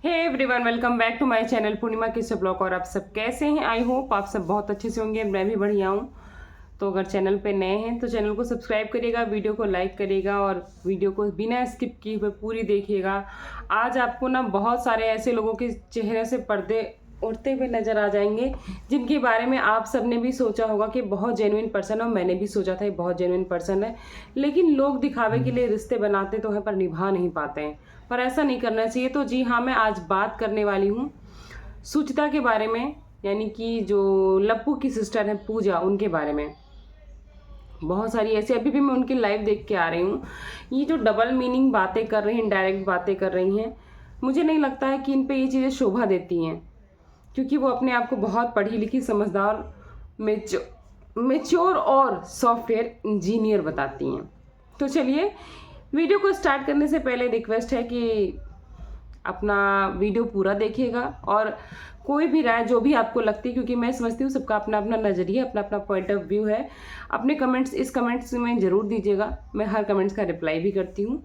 Hey everyone, welcome back to my channel Purnima किस्से blog. और आप सब कैसे हैं? आई होप आप सब बहुत अच्छे से होंगे। मैं भी बढ़िया हूँ। तो अगर चैनल पे नए हैं तो चैनल को सब्सक्राइब करिएगा, वीडियो को लाइक करिएगा और वीडियो को बिना स्किप किए हुए पूरी देखिएगा। आज आपको ना बहुत सारे ऐसे लोगों के चेहरे से पर्दे उड़ते हुए नज़र आ जाएंगे जिनके बारे में आप सबने भी सोचा होगा कि बहुत जेन्युइन पर्सन है। मैंने भी सोचा था ये बहुत जेन्युइन पर्सन है, लेकिन लोग दिखावे के लिए रिश्ते बनाते तो हैं पर निभा नहीं पाते हैं। पर ऐसा नहीं करना चाहिए। तो जी हाँ, मैं आज बात करने वाली हूँ सुचिता के बारे में, यानी कि जो लप्पू की सिस्टर है पूजा, उनके बारे में। बहुत सारी ऐसी अभी भी मैं उनकी लाइव देख के आ रही हूँ। ये जो डबल मीनिंग बातें कर रही हैं, डायरेक्ट बातें कर रही हैं, मुझे नहीं लगता है कि इन पे ये चीज़ें शोभा देती हैं, क्योंकि वो अपने आप को बहुत पढ़ी लिखी, समझदार, मेच्योर और सॉफ्टवेयर इंजीनियर बताती हैं। तो चलिए, वीडियो को स्टार्ट करने से पहले रिक्वेस्ट है कि अपना वीडियो पूरा देखिएगा और कोई भी राय जो भी आपको लगती है, क्योंकि मैं समझती हूँ सबका अपना अपना नज़रिया, अपना अपना पॉइंट ऑफ व्यू है, अपने कमेंट्स इस कमेंट्स में ज़रूर दीजिएगा। मैं हर कमेंट्स का रिप्लाई भी करती हूँ।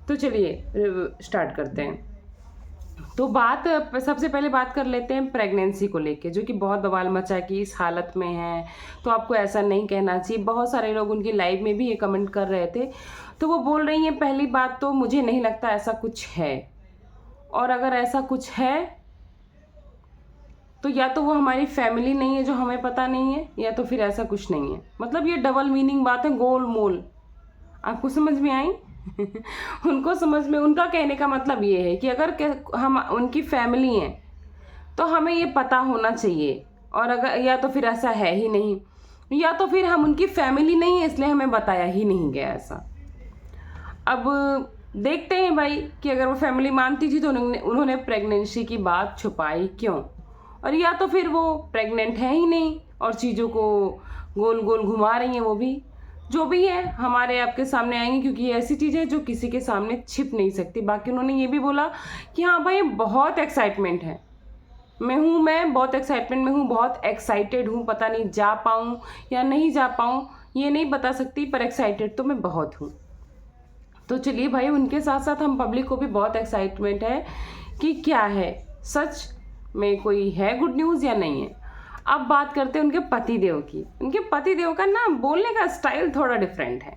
तो चलिए स्टार्ट करते हैं। तो सबसे पहले बात कर लेते हैं प्रेगनेंसी को लेके, जो कि बहुत बवाल मचा कि इस हालत में है तो आपको ऐसा नहीं कहना चाहिए। बहुत सारे लोग उनकी लाइव में भी ये कमेंट कर रहे थे। तो वो बोल रही हैं, पहली बात तो मुझे नहीं लगता ऐसा कुछ है, और अगर ऐसा कुछ है तो या तो वो हमारी फैमिली नहीं है जो हमें पता नहीं है, या तो फिर ऐसा कुछ नहीं है। मतलब ये डबल मीनिंग बात है, गोल मोल। आपको समझ में आई? उनको समझ में, उनका कहने का मतलब ये है कि अगर हम उनकी फैमिली हैं तो हमें ये पता होना चाहिए, और अगर या तो फिर ऐसा है ही नहीं, या तो फिर हम उनकी फैमिली नहीं है इसलिए हमें बताया ही नहीं गया ऐसा। अब देखते हैं भाई कि अगर वो फैमिली मानती थी तो उन्होंने प्रेगनेंसी की बात छुपाई क्यों, और या तो फिर वो प्रेग्नेंट है ही नहीं और चीज़ों को गोल गोल घुमा रही हैं। वो भी जो भी है हमारे आपके सामने आएंगी, क्योंकि ये ऐसी चीज़ है जो किसी के सामने छिप नहीं सकती। बाकी उन्होंने ये भी बोला कि हाँ भाई, बहुत एक्साइटमेंट है, मैं बहुत एक्साइटमेंट में हूँ, बहुत एक्साइटेड हूँ। पता नहीं जा पाऊँ या नहीं जा पाऊँ ये नहीं बता सकती, पर एक्साइटेड तो मैं बहुत हूँ। तो चलिए भाई, उनके साथ साथ हम पब्लिक को भी बहुत एक्साइटमेंट है कि क्या है, सच में कोई है गुड न्यूज़ या नहीं है। अब बात करते हैं उनके पतिदेव की। उनके पतिदेव का ना बोलने का स्टाइल थोड़ा डिफरेंट है।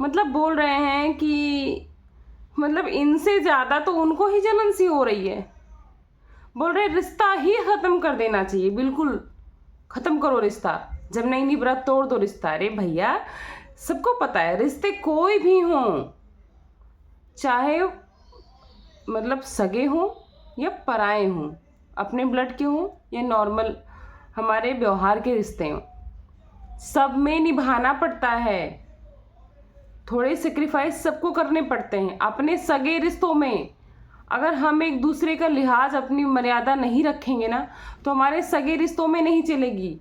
मतलब बोल रहे हैं कि मतलब इनसे ज़्यादा तो उनको ही जलन सी हो रही है। बोल रहे रिश्ता ही ख़त्म कर देना चाहिए, बिल्कुल ख़त्म करो रिश्ता, जब नहीं निभरा तोड़ दो रिश्ता। अरे भैया, सबको पता है रिश्ते कोई भी हों, चाहे मतलब सगे हों या पराए हों, अपने ब्लड के हों या नॉर्मल हमारे व्यवहार के रिश्ते हों, सब में निभाना पड़ता है। थोड़े सेक्रीफाइस सबको करने पड़ते हैं। अपने सगे रिश्तों में अगर हम एक दूसरे का लिहाज, अपनी मर्यादा नहीं रखेंगे ना, तो हमारे सगे रिश्तों में नहीं चलेगी।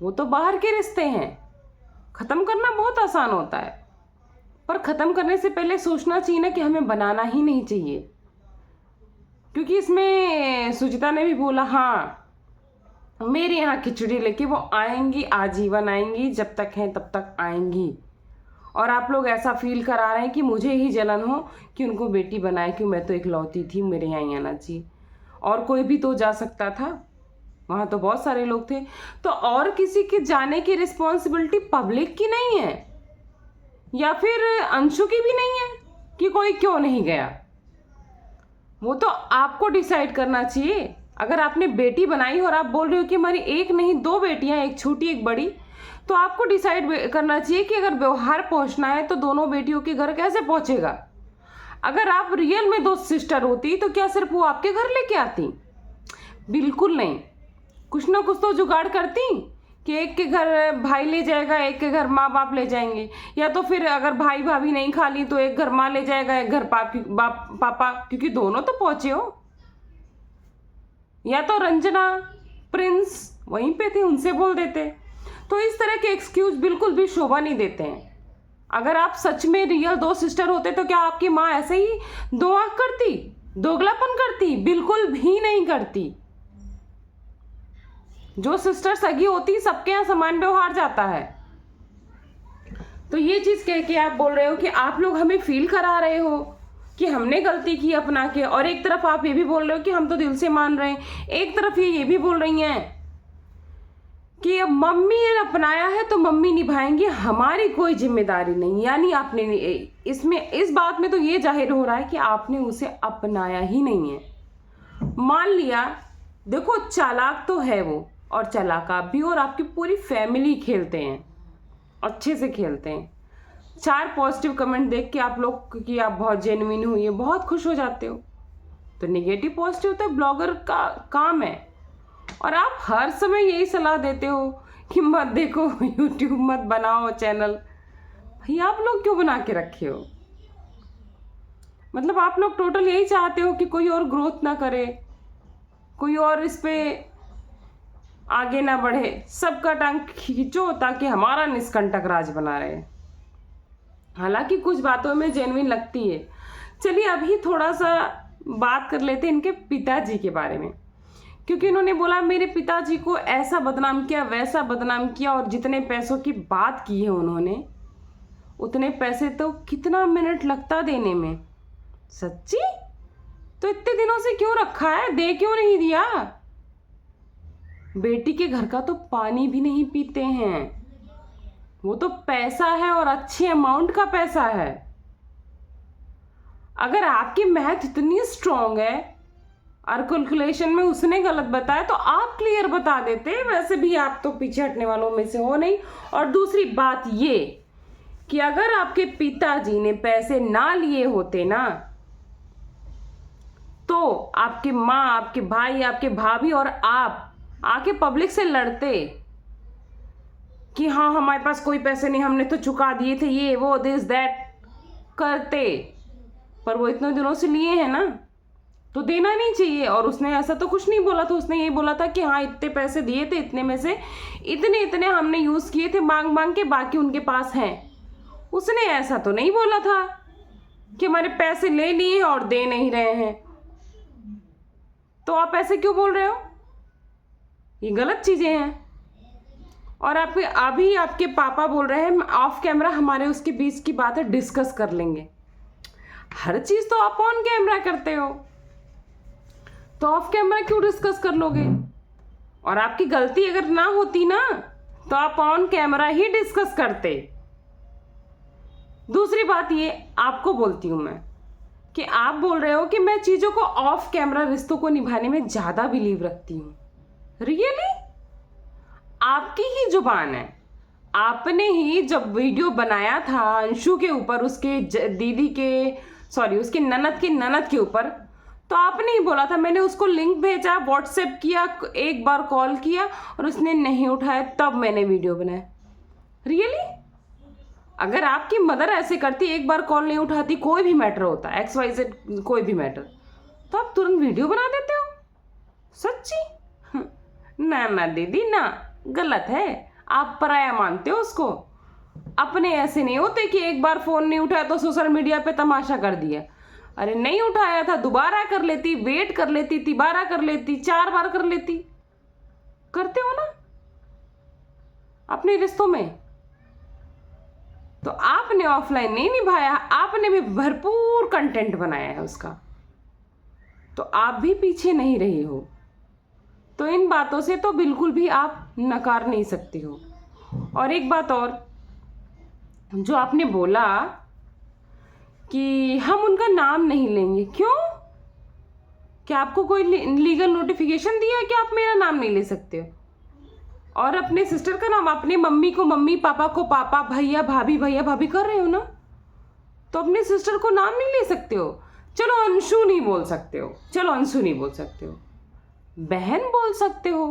वो तो बाहर के रिश्ते हैं, ख़त्म करना बहुत आसान होता है, पर ख़त्म करने से पहले सोचना चाहिए ना कि हमें बनाना ही नहीं चाहिए। क्योंकि इसमें सुचिता ने भी बोला, हाँ मेरे यहाँ खिचड़ी लेके वो आएंगी, आजीवन आएंगी, जब तक हैं तब तक आएंगी। और आप लोग ऐसा फील करा रहे हैं कि मुझे ही जलन हो कि उनको बेटी बनाए, कि मैं तो इकलौती थी, मेरे यहाँ ही आना चाहिए। और कोई भी तो जा सकता था, वहाँ तो बहुत सारे लोग थे। तो और किसी के जाने की रिस्पॉन्सिबिलिटी पब्लिक की नहीं है, या फिर अंशु की भी नहीं है कि कोई क्यों नहीं गया। वो तो आपको डिसाइड करना चाहिए। अगर आपने बेटी बनाई और आप बोल रहे हो कि हमारी एक नहीं दो बेटियां, एक छोटी एक बड़ी, तो आपको डिसाइड करना चाहिए कि अगर व्यवहार पहुंचना है तो दोनों बेटियों के घर कैसे पहुंचेगा। अगर आप रियल में दो सिस्टर होती तो क्या सिर्फ वो आपके घर लेके आती? बिल्कुल नहीं, कुछ ना कुछ तो जुगाड़ करती कि एक के घर भाई ले जाएगा, एक के घर माँ बाप ले जाएंगे, या तो फिर अगर भाई भाभी नहीं खा ली तो एक घर माँ ले जाएगा, एक घर पापा, क्योंकि दोनों तो पहुंचे हो। या तो रंजना प्रिंस वहीं पे थे, उनसे बोल देते। तो इस तरह के एक्सक्यूज बिल्कुल भी शोभा नहीं देते हैं। अगर आप सच में रियल दो सिस्टर होते तो क्या आपकी माँ ऐसे ही दो आंख करती, दोगलापन करती? बिल्कुल भी नहीं करती। जो सिस्टर सगी होती सबके यहाँ समान व्यवहार जाता है। तो ये चीज़ कह के आप बोल रहे हो कि आप लोग हमें फील करा रहे हो कि हमने गलती की अपना के, और एक तरफ आप ये भी बोल रहे हो कि हम तो दिल से मान रहे हैं। एक तरफ ये भी बोल रही हैं कि अब मम्मी ने अपनाया है तो मम्मी निभाएंगी, हमारी कोई जिम्मेदारी नहीं। यानी आपने इसमें, इस बात में तो ये जाहिर हो रहा है कि आपने उसे अपनाया ही नहीं है। मान लिया, देखो चालाक तो है वो, और चालाक आप भी, और आपकी पूरी फैमिली खेलते हैं, अच्छे से खेलते हैं। 4 पॉजिटिव कमेंट देख के आप लोग कि आप बहुत जेन्युइन हुई है, बहुत खुश हो जाते हो। तो नेगेटिव पॉजिटिव तो ब्लॉगर का काम है, और आप हर समय यही सलाह देते हो कि मत देखो, यूट्यूब मत बनाओ चैनल। भाई आप लोग क्यों बना के रखे हो? मतलब आप लोग टोटल यही चाहते हो कि कोई और ग्रोथ ना करे, कोई और इस पे आगे ना बढ़े, सबका टांग खींचो ताकि हमारा निष्कंटक राज बना रहे। हालांकि कुछ बातों में जेन्युइन लगती है। चलिए अभी थोड़ा सा बात कर लेते हैं इनके पिताजी के बारे में, क्योंकि इन्होंने बोला मेरे पिताजी को ऐसा बदनाम किया, वैसा बदनाम किया, और जितने पैसों की बात की है उन्होंने, उतने पैसे तो कितना मिनट लगता देने में। सच्ची? तो इतने दिनों से क्यों रखा है, दे क्यों नहीं दिया? बेटी के घर का तो पानी भी नहीं पीते हैं, वो तो पैसा है, और अच्छे अमाउंट का पैसा है। अगर आपकी मैथ इतनी स्ट्रांग है और कैलकुलेशन में उसने गलत बताया तो आप क्लियर बता देते। वैसे भी आप तो पीछे हटने वालों में से हो नहीं। और दूसरी बात ये कि अगर आपके पिताजी ने पैसे ना लिए होते ना, तो आपके माँ, आपके भाई, आपके भाभी और आप आके पब्लिक से लड़ते कि हाँ हमारे पास कोई पैसे नहीं, हमने तो चुका दिए थे, ये वो दिस दैट करते। पर वो इतने दिनों से लिए हैं ना, तो देना नहीं चाहिए। और उसने ऐसा तो कुछ नहीं बोला था, उसने ये बोला था कि हाँ इतने पैसे दिए थे, इतने में से इतने इतने हमने यूज़ किए थे मांग मांग के, बाकी उनके पास हैं। उसने ऐसा तो नहीं बोला था कि हमारे पैसे ले लिए और दे नहीं रहे हैं। तो आप ऐसे क्यों बोल रहे हो? ये गलत चीज़ें हैं। और आप अभी आपके पापा बोल रहे हैं ऑफ कैमरा हमारे उसके बीच की बातें डिस्कस कर लेंगे। हर चीज़ तो आप ऑन कैमरा करते हो, तो ऑफ कैमरा क्यों डिस्कस कर लोगे? और आपकी गलती अगर ना होती ना, तो आप ऑन कैमरा ही डिस्कस करते। दूसरी बात ये आपको बोलती हूं मैं कि आप बोल रहे हो कि मैं चीज़ों को ऑफ कैमरा, रिश्तों को निभाने में ज़्यादा बिलीव रखती हूँ। रियली? आपकी ही जुबान है। आपने ही जब वीडियो बनाया था अंशु के ऊपर, उसके दीदी के, सॉरी उसके ननद के ऊपर, तो आपने ही बोला था, मैंने उसको लिंक भेजा, व्हाट्सएप किया, एक बार कॉल किया और उसने नहीं उठाया, तब मैंने वीडियो बनाया। रियली? अगर आपकी मदर ऐसे करती, एक बार कॉल नहीं उठाती, कोई भी मैटर होता, XYZ कोई भी मैटर, तो आप तुरंत वीडियो बना देते हो? सच्ची? ना ना दीदी ना, गलत है। आप पराया मानते हो उसको। अपने ऐसे नहीं होते कि एक बार फोन नहीं उठाया तो सोशल मीडिया पे तमाशा कर दिया। अरे नहीं उठाया था, दोबारा कर लेती, वेट कर लेती, तिबारा कर लेती, 4 बार कर लेती। करते हो ना अपने रिश्तों में। तो आपने ऑफलाइन नहीं निभाया, आपने भी भरपूर कंटेंट बनाया है उसका, तो आप भी पीछे नहीं रही हो। तो इन बातों से तो बिल्कुल भी आप नकार नहीं सकती हो। और एक बात और, जो आपने बोला कि हम उनका नाम नहीं लेंगे, क्यों? क्या आपको कोई लीगल नोटिफिकेशन दिया है कि आप मेरा नाम नहीं ले सकते हो? और अपने सिस्टर का नाम, अपनी मम्मी को मम्मी, पापा को पापा, भैया भाभी कर रहे हो ना, तो अपने सिस्टर को नाम नहीं ले सकते हो? चलो अंशु नहीं बोल सकते हो, चलो अंशु नहीं बोल सकते हो, बहन बोल सकते हो।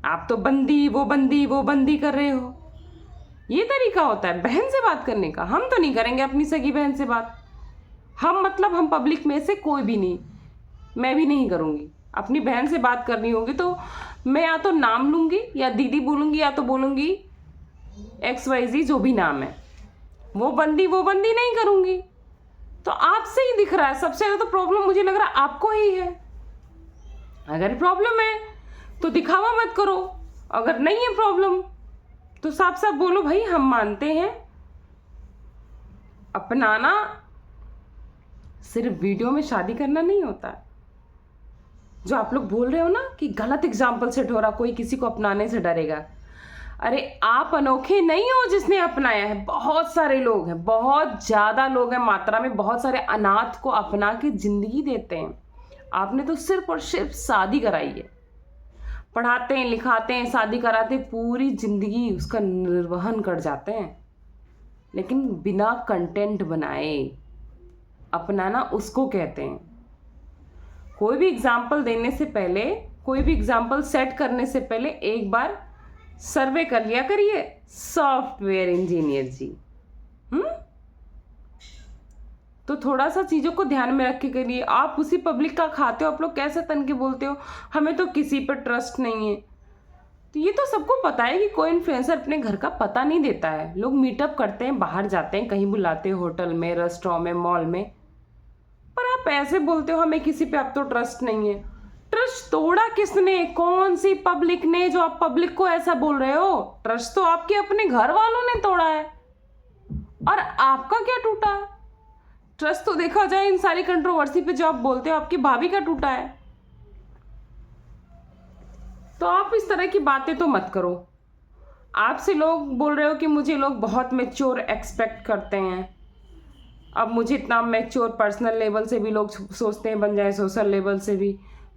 आप तो बंदी वो बंदी कर रहे हो। ये तरीका होता है बहन से बात करने का? हम तो नहीं करेंगे अपनी सगी बहन से बात। हम पब्लिक में से कोई भी नहीं, मैं भी नहीं करूँगी। अपनी बहन से बात करनी होगी तो मैं या तो नाम लूँगी या दीदी बोलूँगी, या तो बोलूँगी XYZ जो भी नाम है, वो बंदी नहीं करूँगी। तो आपसे ही दिख रहा है सबसे ज़्यादा तो प्रॉब्लम मुझे लग रहा है आपको ही है। अगर प्रॉब्लम है तो दिखावा मत करो, अगर नहीं है प्रॉब्लम तो साफ साफ बोलो भाई हम मानते हैं। अपनाना सिर्फ वीडियो में शादी करना नहीं होता। जो आप लोग बोल रहे हो ना कि गलत एग्जाम्पल सेट हो रहा, कोई किसी को अपनाने से डरेगा, अरे आप अनोखे नहीं हो जिसने अपनाया है। बहुत सारे लोग हैं, बहुत ज़्यादा लोग हैं मात्रा में, बहुत सारे अनाथ को अपना के ज़िंदगी देते हैं। आपने तो सिर्फ और सिर्फ शादी कराई है, पढ़ाते हैं, लिखाते हैं, शादी कराते हैं, पूरी ज़िंदगी उसका निर्वहन कर जाते हैं, लेकिन बिना कंटेंट बनाए अपनाना उसको कहते हैं। कोई भी एग्जाम्पल देने से पहले, कोई भी एग्जाम्पल सेट करने से पहले एक बार सर्वे कर लिया करिए, सॉफ्टवेयर इंजीनियर जी। तो थोड़ा सा चीज़ों को ध्यान में रख के करिए। आप उसी पब्लिक का खाते हो, आप लोग कैसे तन के बोलते हो हमें तो किसी पर ट्रस्ट नहीं है। तो ये तो सबको पता है कि कोई इन्फ्लुएंसर अपने घर का पता नहीं देता है। लोग मीटअप करते हैं, बाहर जाते हैं, कहीं बुलाते हैं, होटल में, रेस्टोरेंट में, मॉल में, पर आप ऐसे बोलते हो हमें किसी पे अब तो ट्रस्ट नहीं है। ट्रस्ट तोड़ा किसने? कौन सी पब्लिक ने, जो आप पब्लिक को ऐसा बोल रहे हो? ट्रस्ट तो आपके अपने घर वालों ने तोड़ा है। और आपका क्या टूटा है? ट्रस्ट तो देखा जाए इन सारी कंट्रोवर्सी पे जो आप बोलते हो, आपकी भाभी का टूटा है। तो आप इस तरह की बातें तो मत करो। आपसे लोग बोल रहे हो कि मुझे लोग बहुत मैच्योर एक्सपेक्ट करते हैं, अब मुझे इतना मैच्योर पर्सनल लेवल से भी लोग सोचते हैं बन जाए, सोशल लेवल से भी।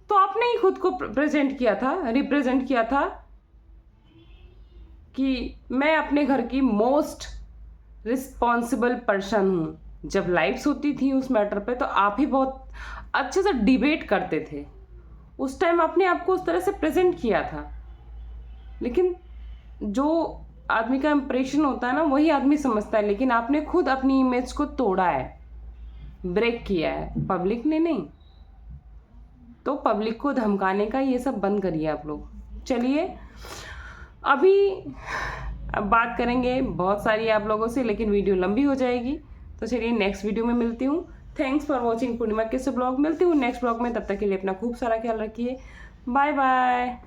तो आपने ही खुद को रिप्रेजेंट किया था कि मैं अपने घर की मोस्ट रिस्पॉन्सिबल पर्सन हूँ। जब लाइव्स होती थी उस मैटर पे तो आप ही बहुत अच्छे से डिबेट करते थे। उस टाइम आपने आपको उस तरह से प्रेजेंट किया था, लेकिन जो आदमी का इम्प्रेशन होता है ना वही आदमी समझता है। लेकिन आपने खुद अपनी इमेज को तोड़ा है, ब्रेक किया है, पब्लिक ने नहीं। तो पब्लिक को धमकाने का ये सब बंद करिए आप लोग। चलिए अभी अब बात करेंगे बहुत सारी आप लोगों से, लेकिन वीडियो लंबी हो जाएगी। तो चलिए नेक्स्ट वीडियो में मिलती हूँ। थैंक्स फॉर वॉचिंग पूर्णिमा के ब्लॉग। मिलती हूँ नेक्स्ट ब्लॉग में, तब तक के लिए अपना खूब सारा ख्याल रखिए। Bye bye.